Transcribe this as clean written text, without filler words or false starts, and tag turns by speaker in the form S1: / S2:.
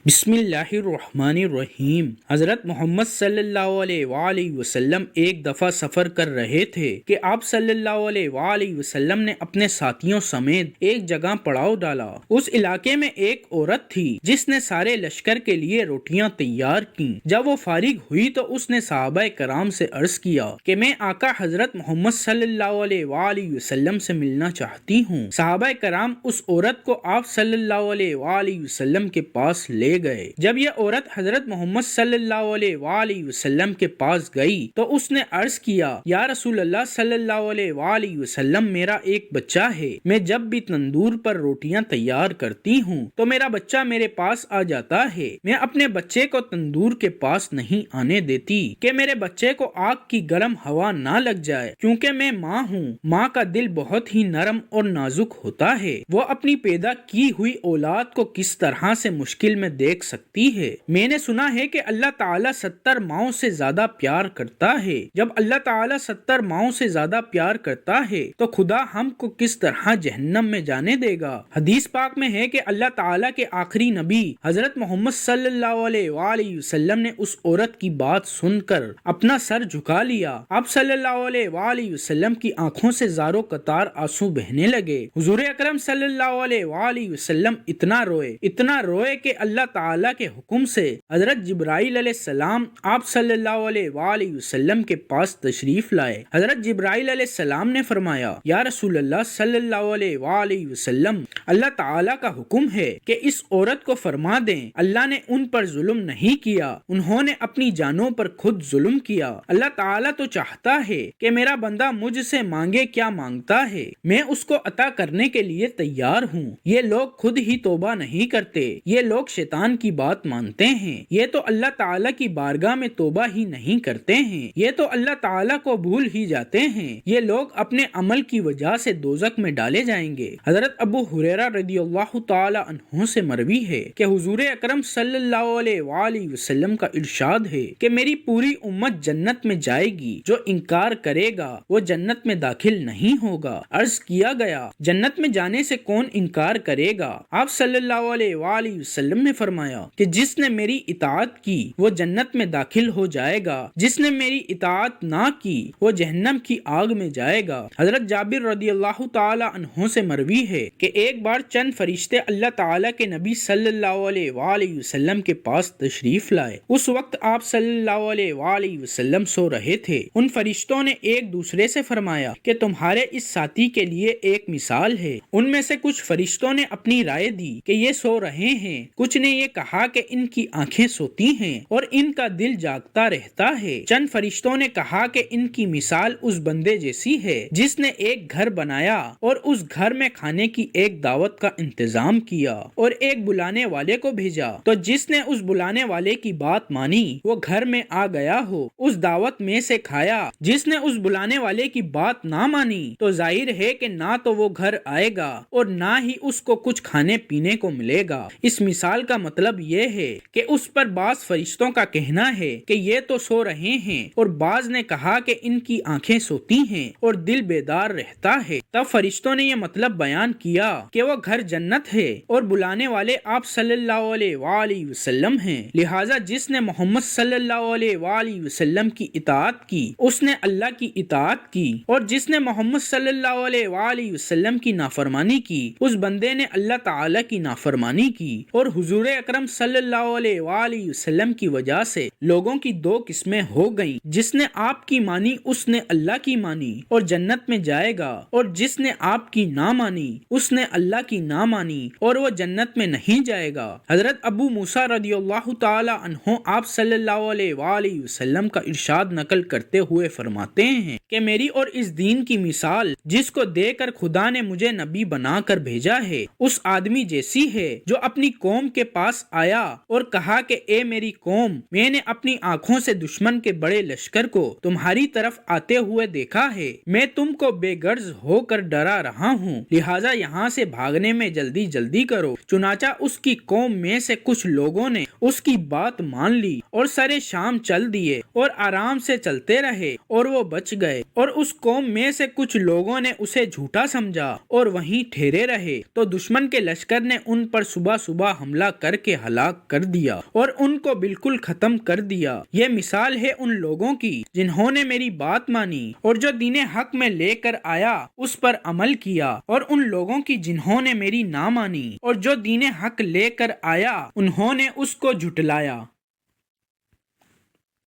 S1: بسم اللہ الرحمن الرحیم۔ حضرت محمد صلی اللہ علیہ وآلہ وسلم ایک دفعہ سفر کر رہے تھے کہ آپ صلی اللہ علیہ وآلہ وسلم نے اپنے ساتھیوں سمیت ایک جگہ پڑاؤ ڈالا۔ اس علاقے میں ایک عورت تھی جس نے سارے لشکر کے لیے روٹیاں تیار کیں۔ جب وہ فارغ ہوئی تو اس نے صحابہ کرام سے عرض کیا کہ میں آقا حضرت محمد صلی اللہ علیہ وآلہ وسلم سے ملنا چاہتی ہوں۔ صحابہ کرام اس عورت کو آپ صلی اللہ علیہ وآلہ وسلم کے پاس لے گئے۔ جب یہ عورت حضرت محمد صلی اللہ علیہ وآلہ وسلم کے پاس گئی تو اس نے عرض کیا، یا رسول اللہ صلی اللہ علیہ وآلہ وسلم، میرا ایک بچہ ہے۔ میں جب بھی تندور پر روٹیاں تیار کرتی ہوں تو میرا بچہ میرے پاس آ جاتا ہے۔ میں اپنے بچے کو تندور کے پاس نہیں آنے دیتی کہ میرے بچے کو آگ کی گرم ہوا نہ لگ جائے، کیونکہ میں ماں ہوں۔ ماں کا دل بہت ہی نرم اور نازک ہوتا ہے۔ وہ اپنی پیدا کی ہوئی اولاد کو کس طرح سے مشکل میں دیکھ سکتی ہے۔ میں نے سنا ہے کہ اللہ تعالیٰ 70 ماؤں سے زیادہ پیار کرتا ہے۔ جب اللہ تعالیٰ 70 ماؤں سے زیادہ پیار کرتا ہے تو خدا ہم کو کس طرح جہنم میں جانے دے گا؟ حدیث پاک میں ہے کہ اللہ تعالیٰ کے آخری نبی حضرت محمد صلی اللہ علیہ وآلہ وسلم نے اس عورت کی بات سن کر اپنا سر جھکا لیا۔ آپ صلی اللہ علیہ وآلہ وسلم کی آنکھوں سے زاروں قطار آنسو بہنے لگے۔ حضور اکرم صلی اللہ علیہ وآلہ وسلم اتنا روئے کہ اللہ تعالیٰ کے حکم سے حضرت جبرائیل علیہ السلام آپ صلی اللہ علیہ وآلہ وسلم کے پاس تشریف لائے۔ حضرت جبرائیل علیہ السلام نے فرمایا، یا رسول اللہ صلی اللہ علیہ وآلہ وسلم، اللہ تعالیٰ کا حکم ہے کہ اس عورت کو فرما دیں اللہ نے ان پر ظلم نہیں کیا، انہوں نے اپنی جانوں پر خود ظلم کیا۔ اللہ تعالیٰ تو چاہتا ہے کہ میرا بندہ مجھ سے مانگے کیا مانگتا ہے، میں اس کو عطا کرنے کے لیے تیار ہوں۔ یہ لوگ خود ہی توبہ نہیں کرتے، یہ لوگ شیطان کی بات مانتے ہیں، یہ تو اللہ تعالیٰ کی بارگاہ میں توبہ ہی نہیں کرتے ہیں، یہ تو اللہ تعالیٰ کو بھول ہی جاتے ہیں، یہ لوگ اپنے عمل کی وجہ سے دوزخ میں ڈالے جائیں گے۔ حضرت ابو ہریرہ رضی اللہ تعالی عنہ سے مروی ہے کہ حضور اکرم صلی اللہ علیہ وآلہ وسلم کا ارشاد ہے کہ میری پوری امت جنت میں جائے گی، جو انکار کرے گا وہ جنت میں داخل نہیں ہوگا۔ عرض کیا گیا، جنت میں جانے سے کون انکار کرے گا؟ آپ صلی اللہ علیہ وآلہ وسلم نے فرمایا کہ جس نے میری اطاعت کی وہ جنت میں داخل ہو جائے گا، جس نے میری اطاعت نہ کی وہ جہنم کی آگ میں جائے گا۔ حضرت جابر رضی اللہ تعالی عنہ سے مروی ہے کہ ایک بار چند فرشتے اللہ تعالی کے نبی صلی اللہ علیہ وآلہ وسلم کے پاس تشریف لائے۔ اس وقت آپ صلی اللہ علیہ وآلہ وسلم سو رہے تھے۔ ان فرشتوں نے ایک دوسرے سے فرمایا کہ تمہارے اس ساتھی کے لیے ایک مثال ہے۔ ان میں سے کچھ فرشتوں نے اپنی رائے دی کہ یہ سو رہے ہیں، کچھ نے یہ کہا کہ ان کی آنکھیں سوتی ہیں اور ان کا دل جاگتا رہتا ہے۔ چند فرشتوں نے کہا کہ ان کی مثال اس بندے جیسی ہے جس نے ایک گھر بنایا اور اس گھر میں کھانے کی ایک دعوت کا انتظام کیا اور ایک بلانے والے کو بھیجا، تو جس نے اس بلانے والے کی بات مانی وہ گھر میں آ گیا ہو، اس دعوت میں سے کھایا۔ جس نے اس بلانے والے کی بات نہ مانی تو ظاہر ہے کہ نہ تو وہ گھر آئے گا اور نہ ہی اس کو کچھ کھانے پینے کو ملے گا۔ اس مثال کا مطلب یہ ہے کہ اس پر بعض فرشتوں کا کہنا ہے کہ یہ تو سو رہے ہیں اور بعض نے کہا کہ ان کی آنکھیں سوتی ہیں اور دل بیدار رہتا ہے۔ تب فرشتوں نے یہ مطلب بیان کیا کہ وہ گھر جنت ہے اور بلانے والے آپ صلی اللہ علیہ وآلہ وسلم ہیں، لہٰذا جس نے محمد صلی اللہ علیہ وآلہ وسلم کی اطاعت کی اس نے اللہ کی اطاعت کی، اور جس نے محمد صلی اللہ علیہ وآلہ وسلم کی نافرمانی کی اس بندے نے اللہ تعالی کی نافرمانی کی۔ اور حضور اکرم صلی اللہ علیہ وآلہ وسلم کی وجہ سے لوگوں کی دو قسمیں ہو گئیں، جس نے آپ کی مانی اس نے اللہ کی مانی اور جنت میں جائے گا، اور جس نے آپ کی نہ مانی اس نے اللہ کی نہ مانی اور وہ جنت میں نہیں جائے گا۔ حضرت ابو موسیٰ رضی اللہ تعالی عنہ آپ صلی اللہ علیہ وآلہ وسلم کا ارشاد نقل کرتے ہوئے فرماتے ہیں کہ میری اور اس دین کی مثال جس کو دے کر خدا نے مجھے نبی بنا کر بھیجا ہے اس آدمی جیسی ہے جو اپنی قوم کے پاس آیا اور کہا کہ اے میری قوم، میں نے اپنی آنکھوں سے دشمن کے بڑے لشکر کو تمہاری طرف آتے ہوئے دیکھا ہے، میں تم کو بے غرض ہو کر ڈرا رہا ہوں، لہٰذا یہاں سے بھاگنے میں جلدی کرو۔ چنانچہ اس کی قوم میں سے کچھ لوگوں نے اس کی بات مان لی اور سرے شام چل دیے اور آرام سے چلتے رہے اور وہ بچ گئے، اور اس قوم میں سے کچھ لوگوں نے اسے جھوٹا سمجھا اور وہیں ٹھہرے رہے، تو دشمن کے لشکر نے ان پر صبح حملہ کر کر کے ہلاک کر دیا اور ان کو بالکل ختم کر دیا۔ یہ مثال ہے ان لوگوں کی جنہوں نے میری بات مانی اور جو دین حق میں لے کر آیا اس پر عمل کیا، اور ان لوگوں کی جنہوں نے میری نہ مانی اور جو دین حق لے کر آیا انہوں نے اس کو جھٹلایا۔